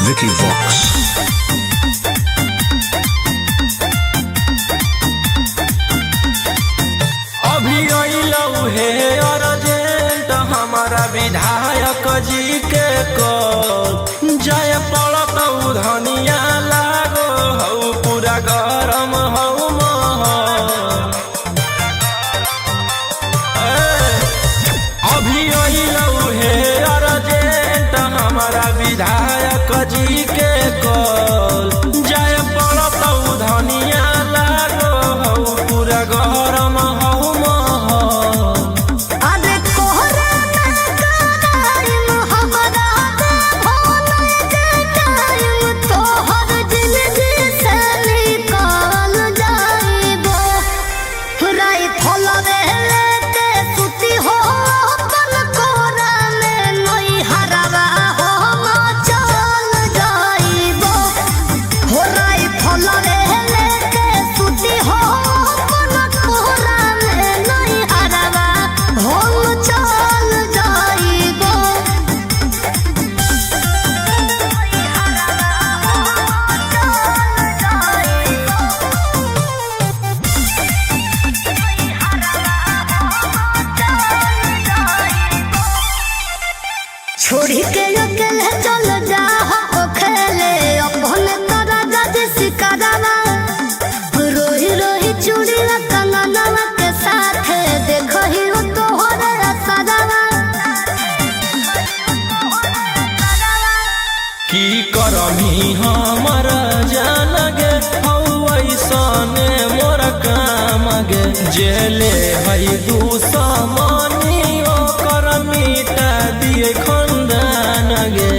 Vicky Vox। अभी अइलौ हे urgent हमारा विधायक जी के कॉल जय पड़तौ धनिया लागो हौ पूरा गरम हौ महल। अभी अइलौ हे अर्जेंट हमारा विधायक जी के कॉल जय पड़तौ धनिया लागो हौ पूरा गरम हौ छोड़ी के अकेले चल जा हो खेले अपने तोरा जज सिकारा रोही रोही चूड़ी कंगनवा के साथ देखो ही हो तोहरे सारा की करमी हमर जान गे हौ ऐसने मोर काम गे जेले हई दुश्मनी ओकर मिटा दिए खंदान गे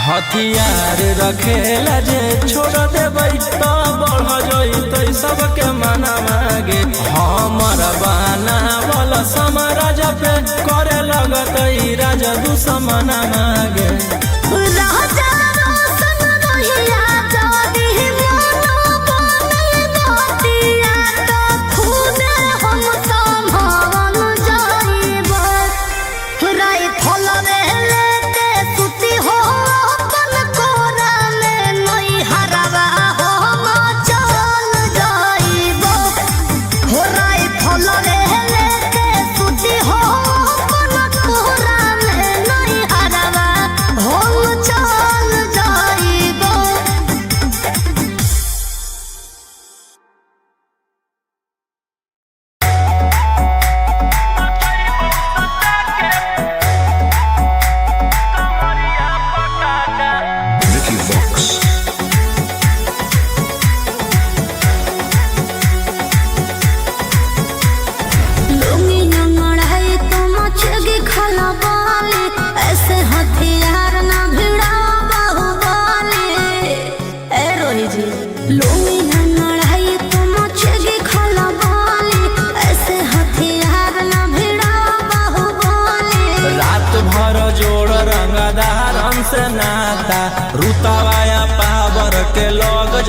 हथियार रखेला जे छोड़ देबै तो बढ़ जइतै सबके मना मागे हमर बनावल समाराज पे करे लगतै राजा दुश्मन मागे हो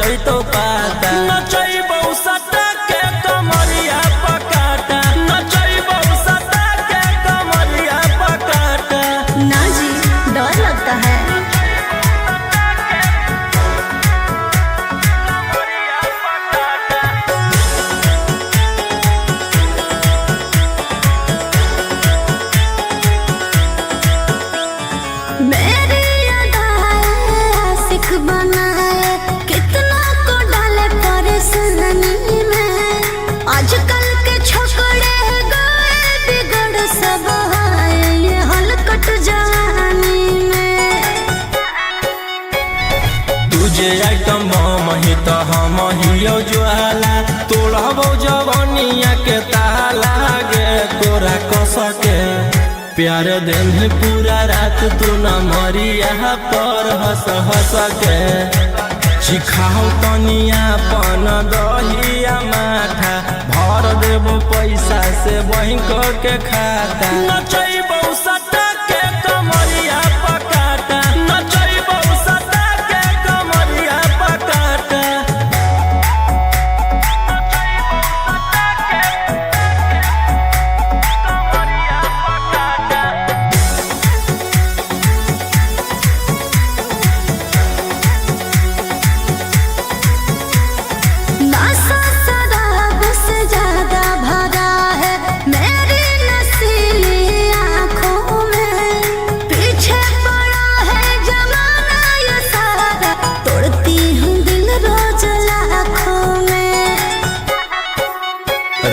जैतो पाता नचैबौ सटा के कमरिया पकाटा नचैबौ सटा के कमरिया पकाटा। ना जी डर लगता है। मेरी आशिक बनाए कितना को डाले परेशानी में। आजकल के छोकरे गए बिगड़ सब है ये हलकट जवानी में। तुझे आइटम बम ही तो हम हियो ज्वाला तोड़बौ जवानिया के ताला गे तोरा कसके प्यार दिन पूरा रात तू न मरिया पर हंस हंस के सिखाओ तनिया पन दहिया माथा भर देबो पैसा से बैंक के खाता नचैबौ सटा के कमरिया पकाटा नचैबौ सटा के कमरिया पकाटा। नशा शराब से ज्यादा भरा है मेरी नशीली आँखों में। पीछे पड़ा है जमाना ये सारा तोड़ती हूँ दिल रोज लाखों में।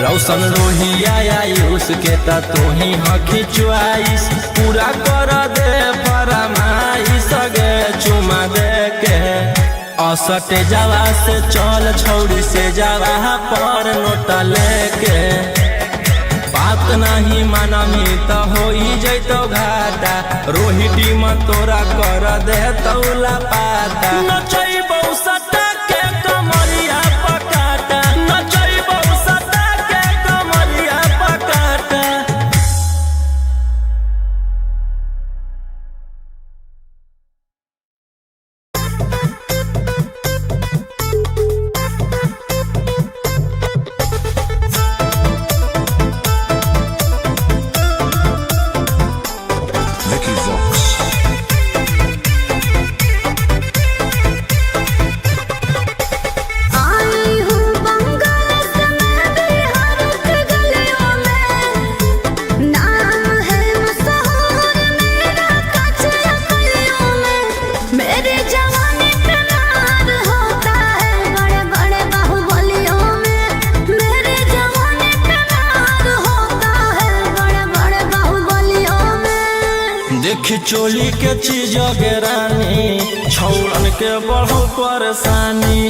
रौशन रोहिया आयुष के ता तू ही हखी च्वाइस पूरा कर दे फरमाइश गे चुमा दे के असटे जावा से चल छौड़ी से जावा पर नोटा लेके बात नहीं मानमी तो हो ही जैतो घाटा रोहिटी में तोरा कर दे तौला पाता नचैबौ सटा के कमरिया पकाटा नचैबौ सटा के कमरिया पकाटा। Vicky Vox. आई हूँ बंगाल से मैं बिहार के गलियों में। नाम है मशहूर मेरा कचरा गलियों में। मेरे जवानी पे मार होता है बड़े बड़े बाहुबलियों में। मेरे जवानी पे मार होता है बड़े बड़े बाहुबलियों में। देखी चोली के चीज गे रानी छौड़न के बढ़ो परेशानी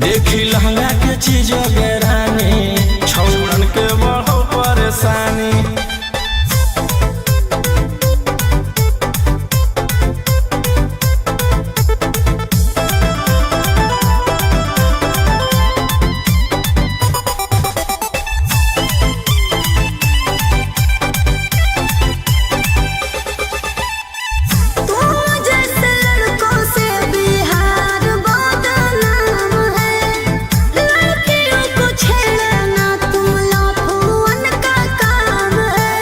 देखी लहंगा के चीज गे रानी छौड़न के बढ़ो परेशानी। तुम जैसे लड़कों से बिहार बदनाम है। लड़कियों को छेड़ना तुम लफुअन का काम है।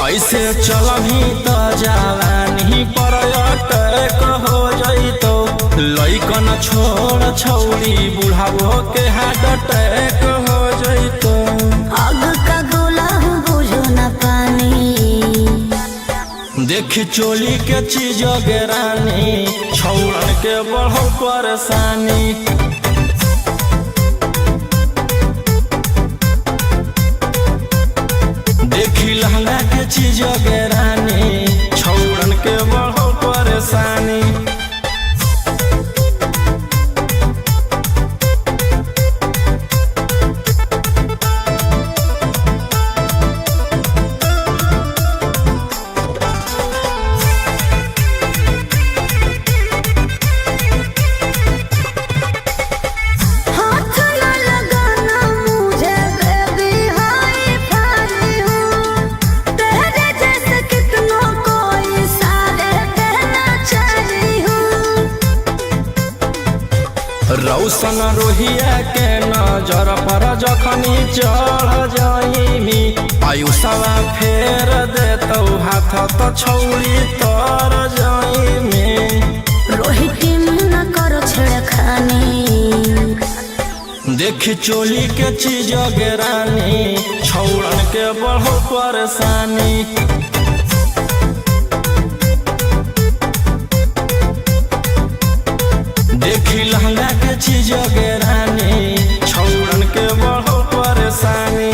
ऐसे चलही तो जवानी पर अटैक हो जैतो लइकन छोड़ छौड़ी बुढ़ावो के हार्ट अटैक हो जैतो। आग का गोला हूँ बुझो न पानी। देखी चोली के चीज गे रानी छौड़न के बढ़ो परेशानी देखी लहंगा के चीज गे रानी छौड़न के बढ़ो परेशानी। तेरे रौशन रोहिया के नजर पर जखनी चढ़ जाइमी आयुषवा फेर देतौ हाथ तो छौरी तर जाइमी रोहित न करो छेड़खानी देखी चोली के चीज गेरानी छौड़न के बढ़ो परेशानी देखी लहंगा के चीज गेरानी छौड़न के बढ़ो परेशानी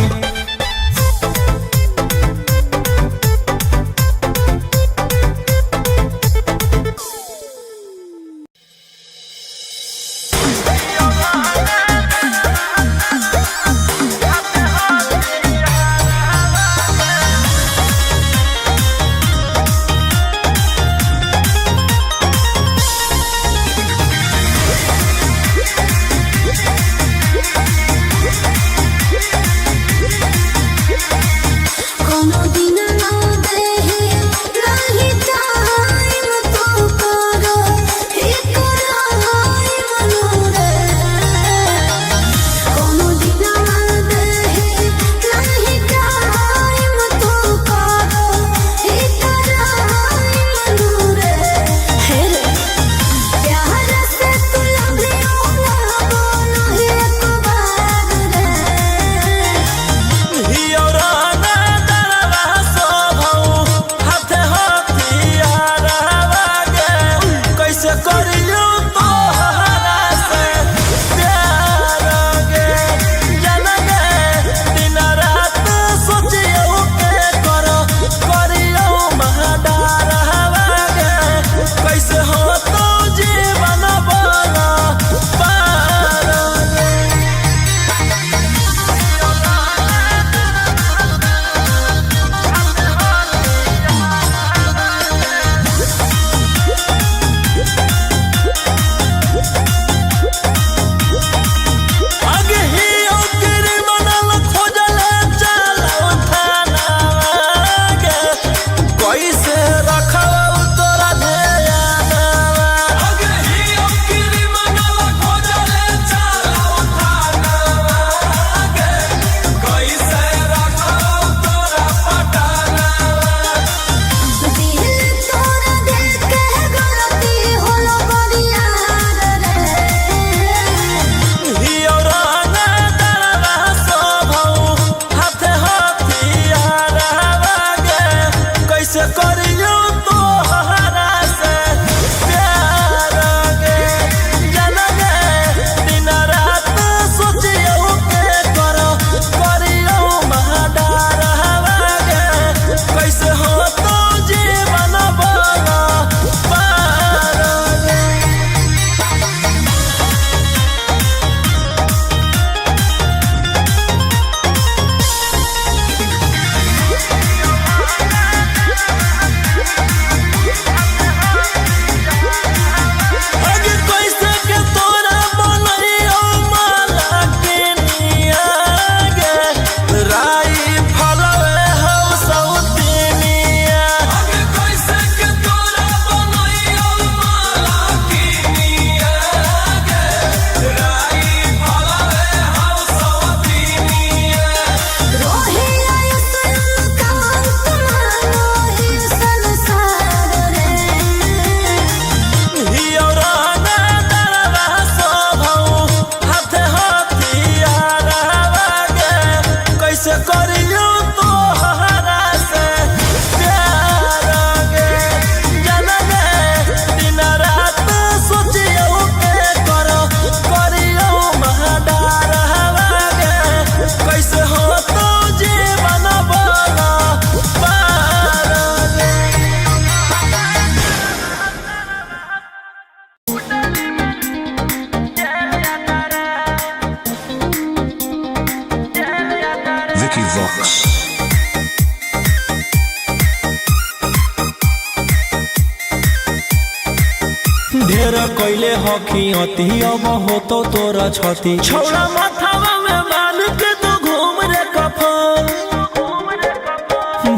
ढेर कैले हकी अति अब हो तो तोरा छती छौड़ा माथावा में बांध के तो घूम रे कफन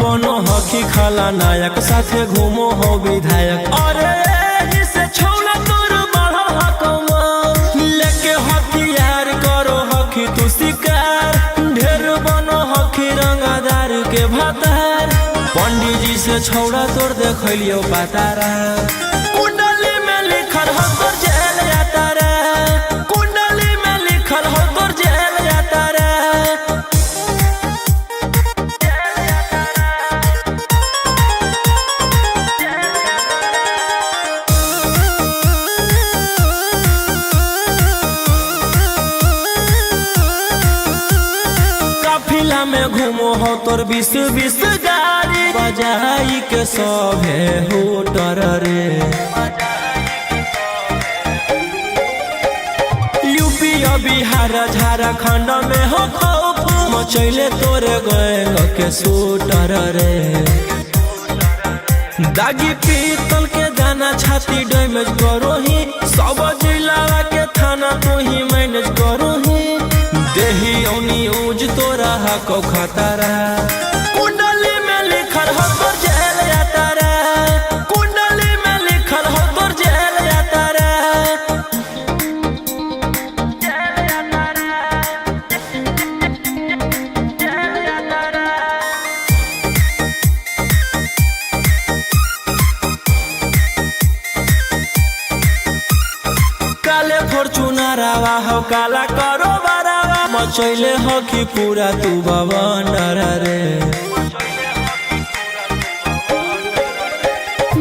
बनो हकी खाला नायक साथे घूमो हो विधायक अरे से छौड़ा तोर बड़ा हकमा लेके जैसे छौड़ा तोड़ देखलियो पातारा कुंडली में लिखल हो तोर जेल जाता रे कुंडली में लिखल हो तोर जेल जाता रे काफिला में घूमो हो तोर 20 गाड़ी बजाई के सभे होटर रे यूपी बिहार झारखंड में हो खौफ मचैले तोरे गैंग के शूटर रे दागी पीतल के दाना छाती डैमेज करो ही सब जिला के थाना तू ही मैनेज करो ही देही औनी ऊज तोरा हको खतरा कुंडली में लिखल हो तोर जेल जाता रे कुंडली में लिखल हो तोर जेल जाता रे काले फॉर्च्यूनर आवा हो काला करो बरावा मचैले हो कि पूरा तू बवंडर रे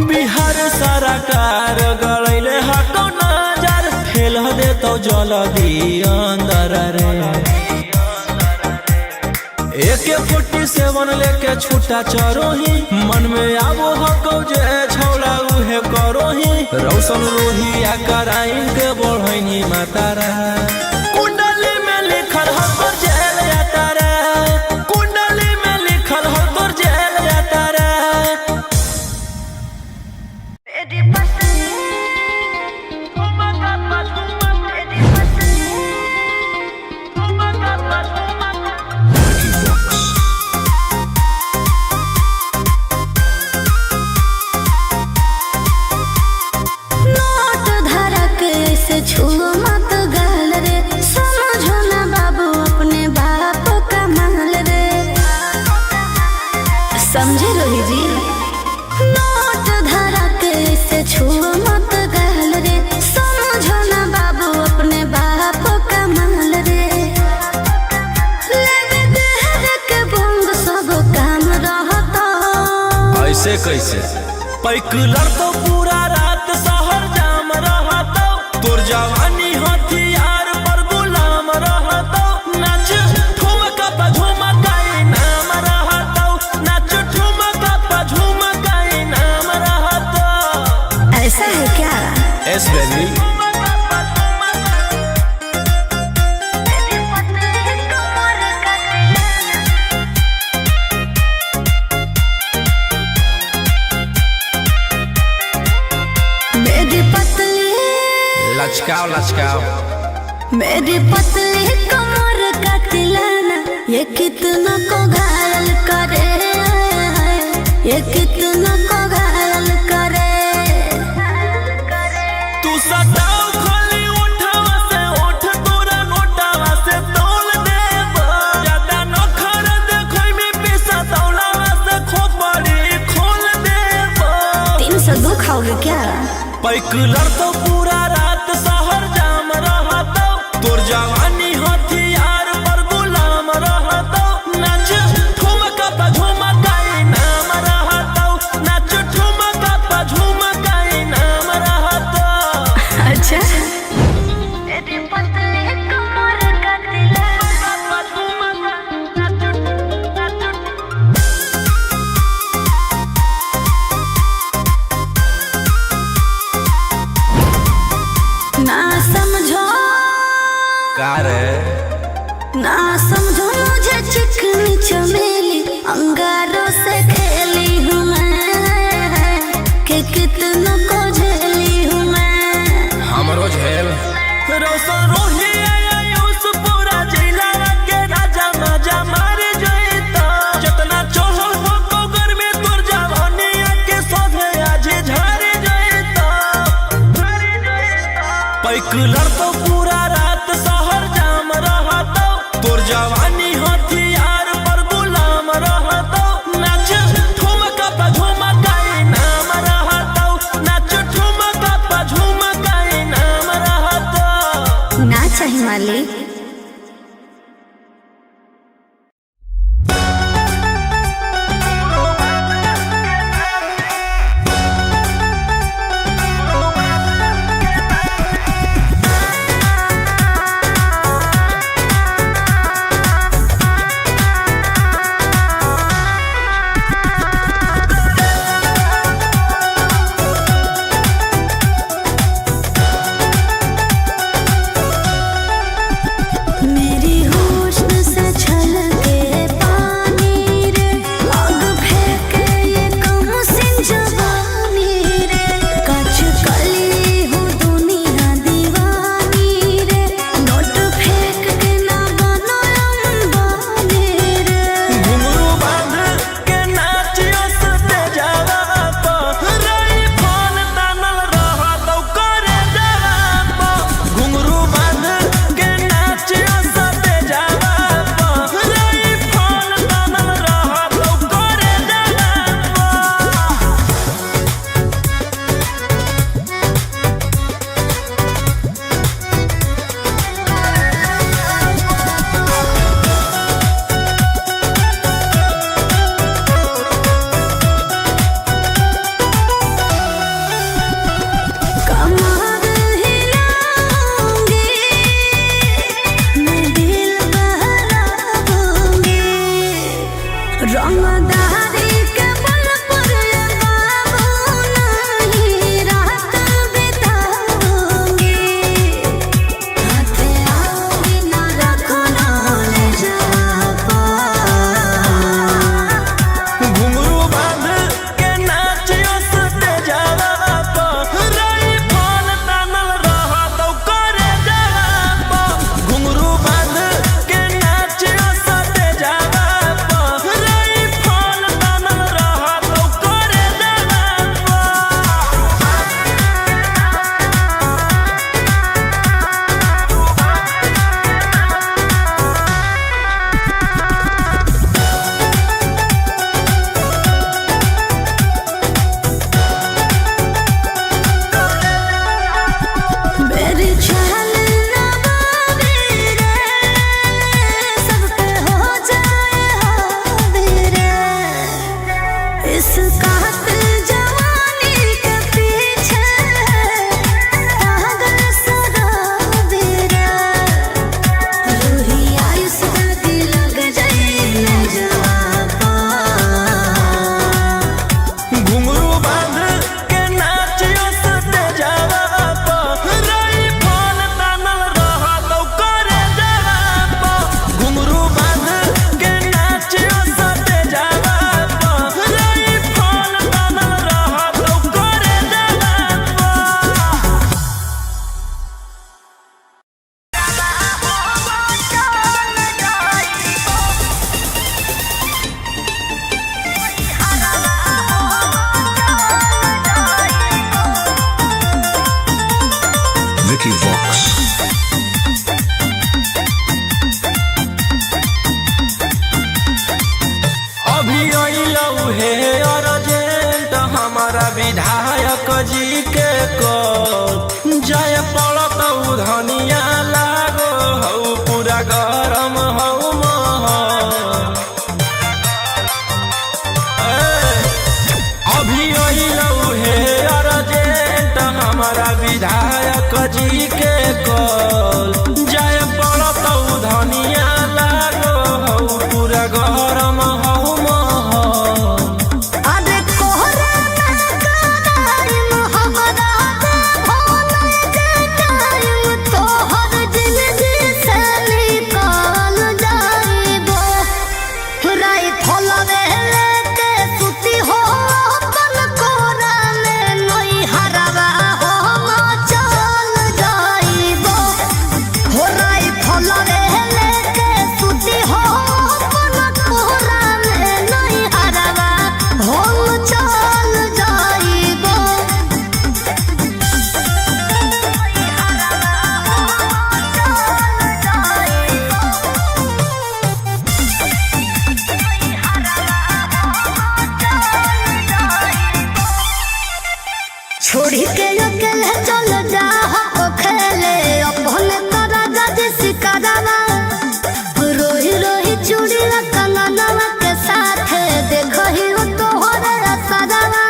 बिहार सरकार गड़ैले हटो नजर फेल देतो जल्दी अंदर रे AK-47 लेके छूटा चरोही मन में आबो हको जे छौड़ा उहे करोही रौशन रोहिया कराइन के बढ़ैनी मातारा कुंडली में लिखल हो तोर जेल जाता रे कुंडली में लिखल हो तोर जेल जाता रे छुओ मत गाल रे समझो ना बाबू अपने बाप का माल रे समझे रोही जी नोट धरा के से छुओ मत गाल रे समझो ना बाबू अपने बाप का माल रे लेवे देहर के बंग सब काम रहता ऐसे कैसे पैक लड़तो पूरा रात शहर जाम रहता तोर जवानी हथियार पर गुलाम रहतो नाच ठुमका पे झुमकाई नाम रहतो नाच ठुमका पे झुमकाई नाम रहतो ऐसा है क्या एस बेबी लचकाओ लचकाओ मेरी पतली कमर का तिलाना ये कितना को घायल करे ये कितना को घायल करे तू सटाओ खाली उठावा से उठ तोरा नोटावा से तौल देब ज्यादा नखर देखै में पैसा तौलावा से खोपड़ी खोल देब 302 खाओगे क्या पैक लड़तो पूरा रात शहर जाम रहतो तोर जवानी हथियार पर गुलाम रहतो नाच ठुमका पे झुमकाई नाम रहतो नाच ठुमका पे झुमकाई नाम रहतो अच्छा मेरी पतली कमर का तिलाना ना समझो का रे ना समझो मुझे चिकनी चमेली अंगारों से खेली हूँ मैं कि कितना को झेली हूँ मैं हमरो झेल रोशन रोही आयुष पूरा जिला के राजा मजा मार जइता जितना चढ़ल हो कोगर में तोर जवानी के सोधे आज झाड़ जइता पैक लड़तो पूरा रात शहर जाम रहतो तोर जवानी हथियार पर गुलाम रहतो नाच ठुमका पे झुम जी के कल जाय पड़त धनिया लागो हऊ पूरा गरम हऊ महल अभी अइलऊ हे अर्जेंट हमारा विधायक जी के कल जाय पड़त धनिया लागो हऊ पूरा गरम हऊ महल अरे कोहरा टाइम हमरा भोले जे टाइम तोहर जिंदगी से निकल जाइबो राई फलवे लेके सुती हो अपन कोरा में नई हरवा हो चल जाइबो हो राई फलवे लेके सुती हो अपन कोरा में नई हरवा हो चल जाइबो छोड़ी के अकेले चल जा हो खेले अपन तोरा जज सिकरवा रोही रोही चूड़ी कंगनवा के साथ देखही हो तोहरे असरवा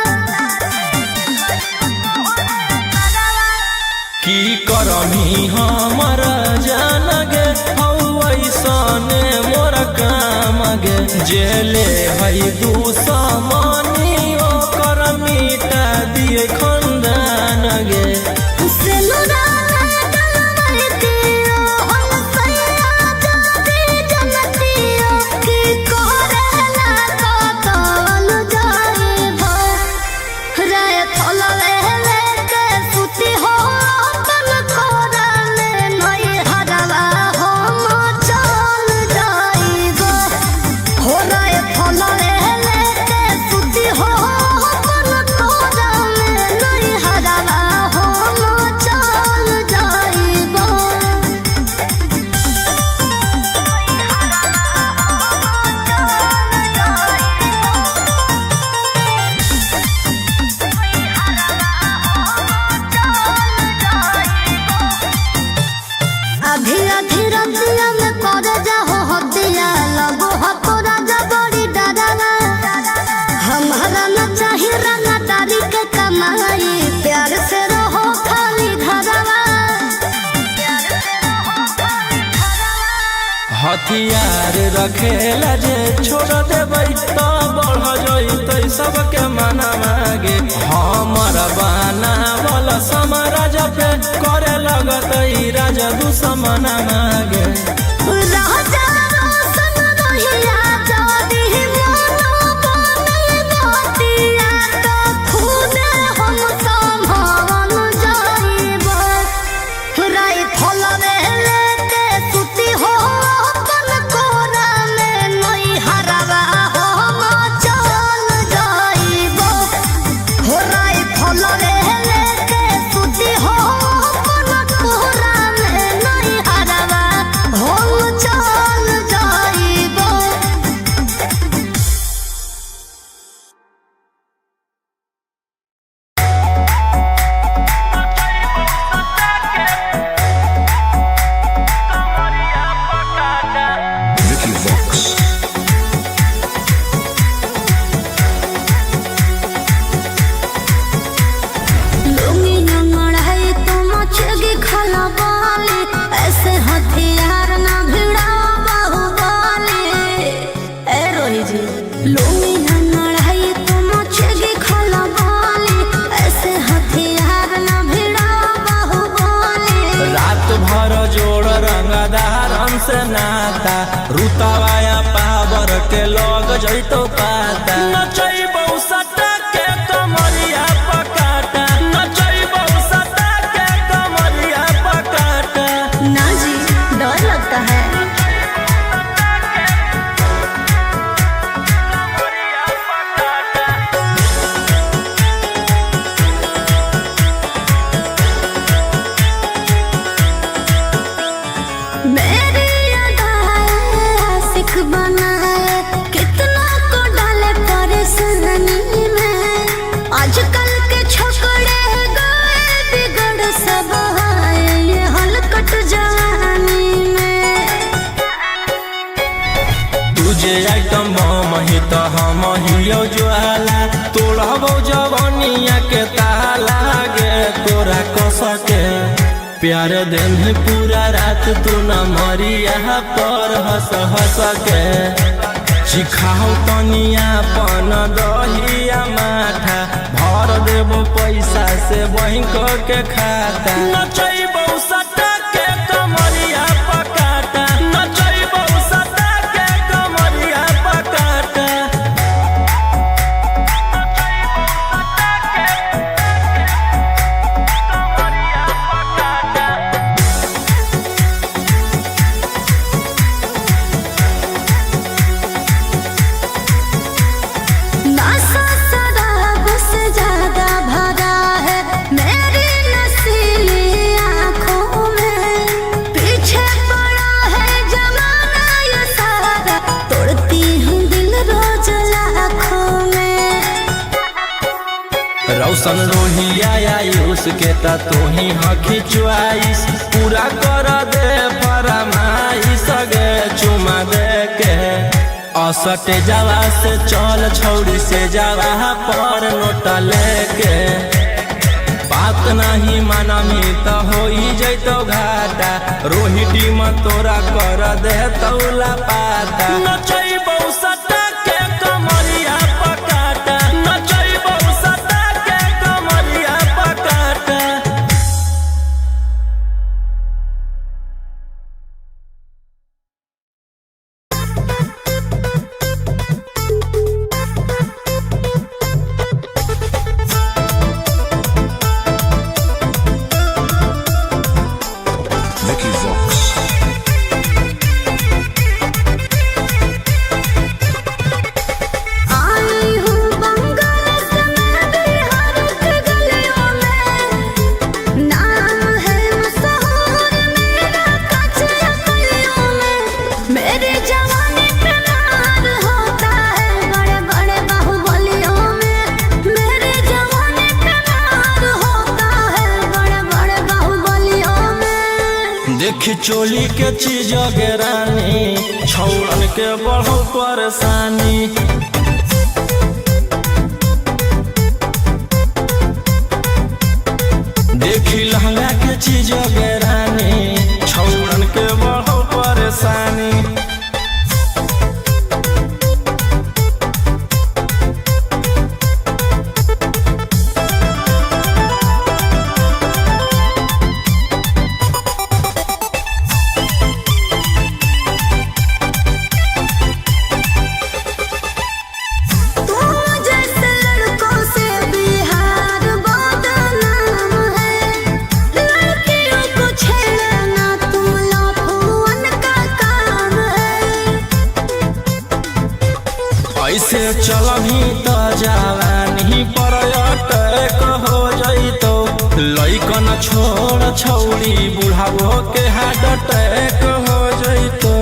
की करमी हमर जान गे हौ ऐसने मोर काम गे जेले हई दुश्मनी ओकर मिटा दिए खंदान गे सेनुरा डलवैतियो हम सैया जाती जनतियो की करेला कतल जाइबो राय फलवे लेके सुती हो अपन कोरा में नई हरवा हम चल जाइबो हो राय फलवे लेके सुती हो अपन कोरा में नई हरवा हम चल जाइबो आधी आधी रतिया में कर जाहो हतिया लगो हको राजा बड़ी डरावा हमारा न चाही रंगदारी के कमाई प्यार से रहो खाली घरवा हथियार रखेला जे छोड़ देबै तो बढ़ जइतै सबके मना मागे हमर बनावल समाराज पे करे लगतै राजा दुश्मन मागे राजा रोशन रहिया जादी मोनो बनल बतिया तो खुदे हम संभाल जाइबो राई फलवे लेके सुती हो अपन कोरा में नई हरवा हम चल जाइबो हो राई फलवे लेके सुती हो अपन कोरा में नई हरवा हम चल जाइबो Vicky Vox. लुंगी नंगड़ाई तो मचेगी खला बाले ऐसे हथियार ना भिड़ाओ बाहुबली ए रोही जी लुंगी नंगड़ाई तो मचेगी खला बाले ऐसे हथियार ना भिड़ाओ बाहुबली रात भर जोड़ रंगदारन से नाता रुतवाया पावर के लग जइतो पाता नचैबौ सटा के कमरिया पकाटा नचैबौ सटा के कमरिया पकाटा ना जी डर लगता है मेरी अदाएं आशिक बनाए कितना को प्यार दिन पूरा रात तू न मरिया पर हंस हंस के सिखाओ तनिया पन दहिया माथा भर देबो पैसा से बैंक के खाता नचैबो सटा के कमरिया पकाटा नचैबो सटा के कमरिया पकाटा रौशन रोहिया आयुष के ता तू ही हकी च्वाइस पूरा कर दे फरमाइश गे चुमा दे के असटे जावा से चल छौड़ी से जावा पर नोट लेके बात नहीं मानमी तो होई जैतो घाटा रोहिटी में तोरा कर दे तौला पाता नचैबो सटा के कमरिया पकाटा नचैबो सटा के कमरिया पकाटा Vicky Vox. आई हूँ बंगाल से मैं बिहार के गलियों में नाम है मशहूर मेरा कचरा गलियों में मेरी जवानी पे मार होता है बड़े बड़े बाहुबलियों में मेरी जवानी पे मार होता है बड़े बड़े बाहुबलियों में देख चोली के चीज गे रानी छौड़न के बढ़ो परेशानी देखी लहंगा के चीज गे रानी छौड़न के बढ़ो परेशानी तुम जैसे लड़कों से बिहार बदनाम है लड़कियों को छेड़ना तुम लफुअन का काम है ऐसे चलही तो जवानी पर अटैक हो जइतो लइकन छोड़ छौड़ी बुढ़ावो के हार्ट अटैक हो जइतो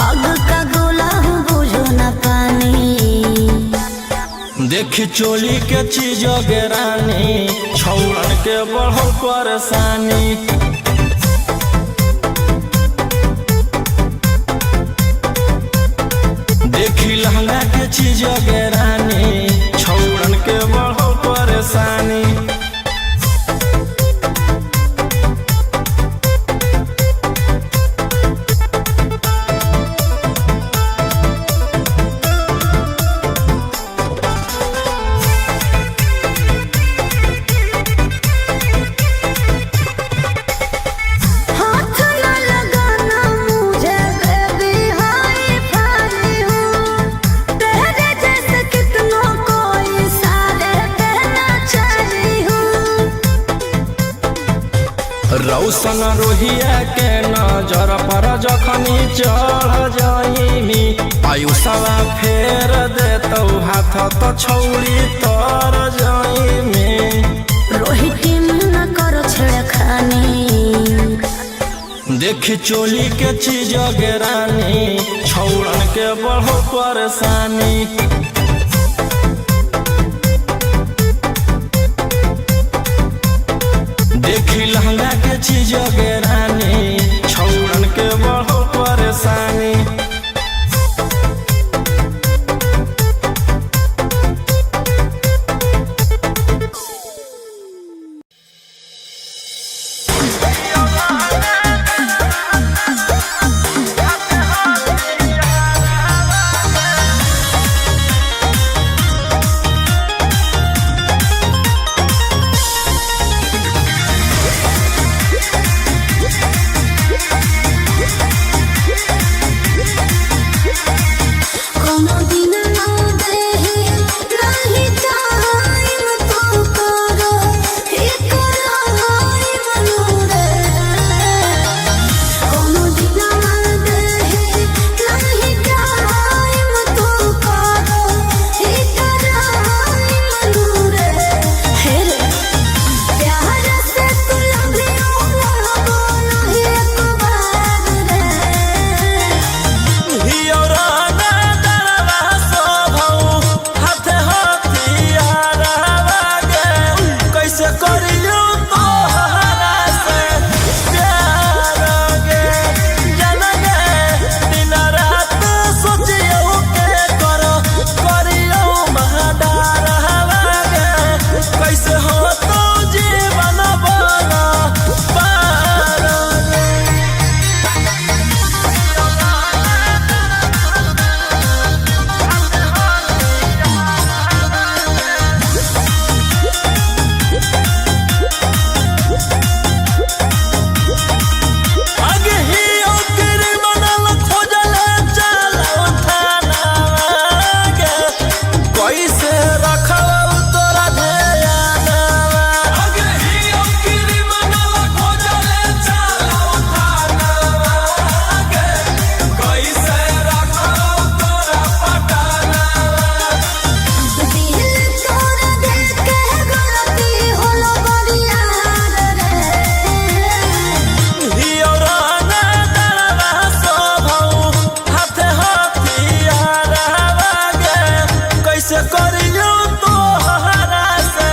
आग का गोला हूँ बुझो न पानी देख चोली के चीज गे रानी छौड़न के बढ़ो परेशानी देखी लहंगा के चीज गे रानी छौड़न के बढ़ो परेशानी हाथ न लगाना मुझे बेबी हाई फाई हूँ तेरे जैसे कितनों को इशारे कहना चाही हूँ रौशन रोहिया के नजर पर जखनी चढ़ जाइमी आयुषवा फेर देतौ हाथ तो छौड़ी तर जाइमी रोहिती न करो छेड़खानी देख चोली के चीज गे रानी छौड़न के बढ़ो परेशानी देखी लहंगा के चीज गे रानी छौड़न के बढ़ो परेशानी कैसे करियो तोहरा से प्यार गे जन गे दिन रात सोचियो के करियो महादार हवा गे कैसे हो तो जीवन बना पार गे आगे ही ओकर बनल खोजले चलो थाना गे कैसे रखब तोरा ध्यान आगे ही ओकर बनल खोजले चलो थाना गे कैसे रखब तोरा पटाना दिल तोरा देख के गलती होलो बरियार रे हियौराना दरवा सोभौ हाथे हथियार गे कैसे करियो तोहरा से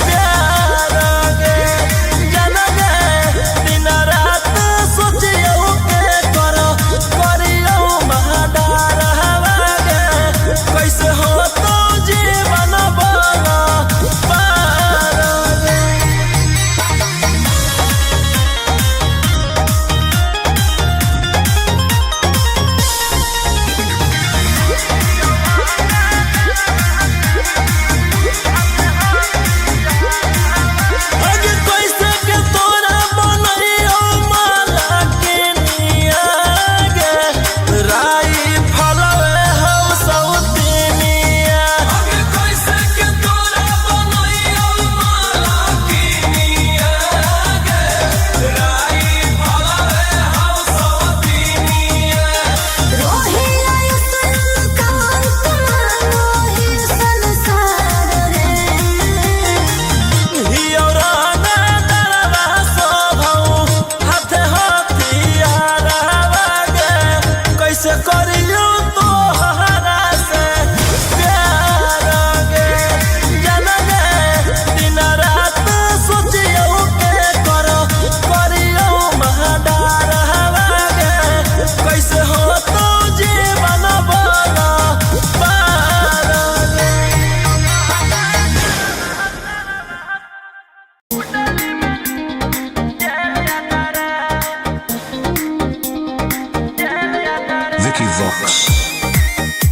प्यार गे जन गे दिन रात सोचियो के करियो महादार हवा गे कैसे हो तो जीवन बना पार गे आगे कैसे के तोरा बनैयो माला के निया गे राई फलवे हौ सौतिनिया आगे कैसे के तोरा बनैयो माला के निया गे राई फलवे हौ सौतिनिया रोही आयुष्मान कांत मानो ही संसार रे हियौराना दरवा सोभौ हाथे हथियार गे कैसे करियो तोहरा से प्यार गे जन गे दिन रात सोचियो के करियो महादार हवा गे कैसे हो तो जीवन बना पार गे Vicky Vox.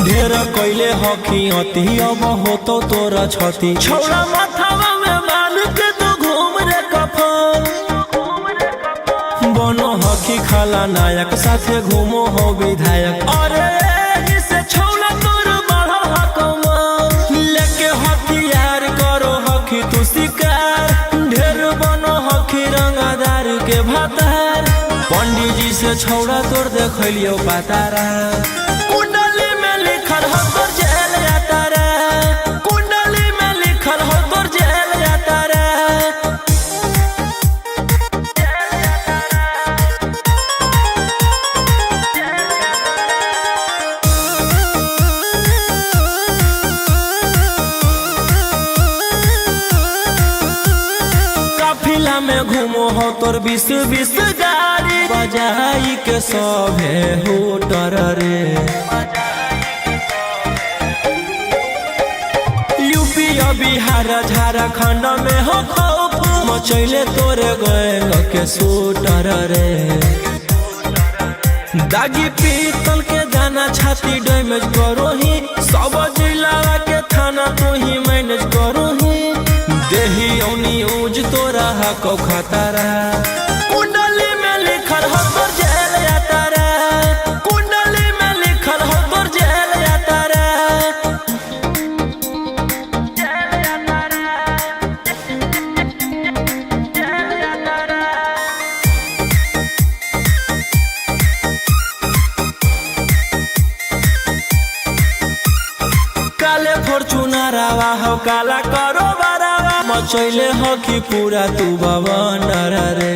ढेर कैले हकी अति अब होतो तोरा छती छौड़ा माथावा में बांध के तू घूम रे कफन बनो हकी खाला नायक साथे घूमो हो विधायक अरे एही से छौड़ा तोर बढ़ल हकमा लेके हथियार करो हकी तू शिकार ढेर बनो हकी रंगदार के भातार पंडित जी से छौड़ा तोर देखलियो पातारा कुंडली में लिखल हो तोर जेल जाता रे कुंडली में लिखल हो तोर जेल जाता रे काफिला में घूमो हो तोर 20 गाड़ी बजाई के सभे होटर रे यूपी बिहार झारखंड में हो खौफ मचैले तोरे गैंग के शूटर रे दागी पीतल के दाना छाती डैमेज करो ही सब जिला के थाना तो ही मैनेज करो ही देही औनी ऊज तोरा हको खतरा कुंडली में लिखल हो तोर जेल जाता रे कुंडली में लिखल हो तोर जेल जाता रे काले फॉर्चूनरवा हो काला करो बरावा मचैले हो कि पूरा तू बवंडर रे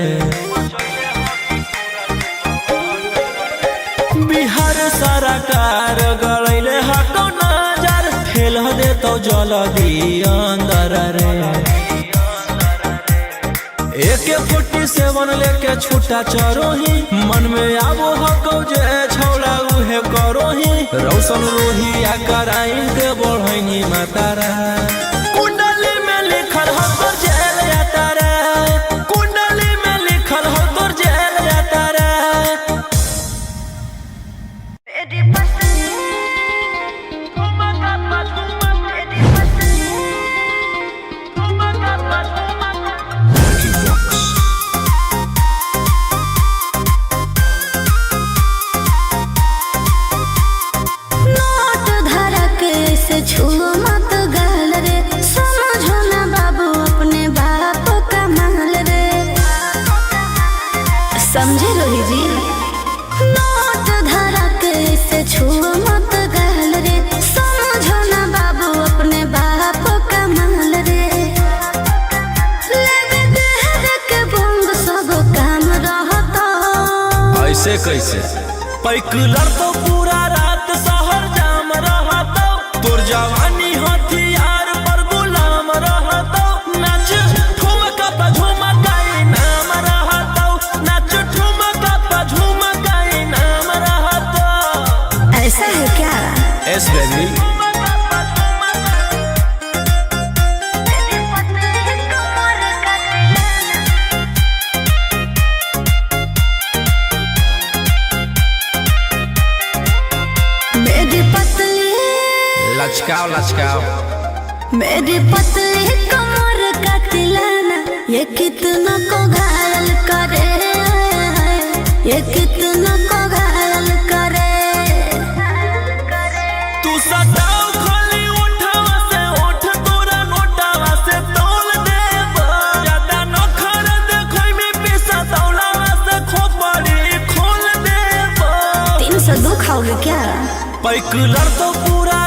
बिहार सरकार गलैले हको नजर फेल दे तो जल दी अंदर रे AK-47 लेके छूटा चरोही मन में आबो हको जे छौला उहे करोही रौशन रोहिया कराइन के बढ़ैनी मातारा कुंडली में लिखल हो तोर जेल यातारा कुंडली में लिखल हो तोर जेल यातारा छुओ मत गाल रे समझो ना बाबू अपने बाप का माल रे समझे रोही जी नोट धरा के से छुओ मत गाल रे समझो ना बाबू अपने बाप का माल रे लेवे देह के बंग सब काम रहता ऐसे कैसे पैकुलर तो पूरा रात शहर जाम रहता तोर जवानी हथियार पर गुलाम रहतो नाच ठुमका पे झुमकाई नाम रहतो नाच ठुमका पे झुमकाई नाम रहतो ऐसा है क्या एस बेबी लचकाओ लचकाओ मेरी पतली कमर का तिलाना ये कितना को घायल करे ये कितना को घायल करे तू सताओ खाली उठावा से उठ तोरा नोटावा से तोल देब ज्यादा न खर देखोई में पैसा तौलावा से खोपड़ी खोल देब 302 खाओगे क्या पैकुलर तो पूरा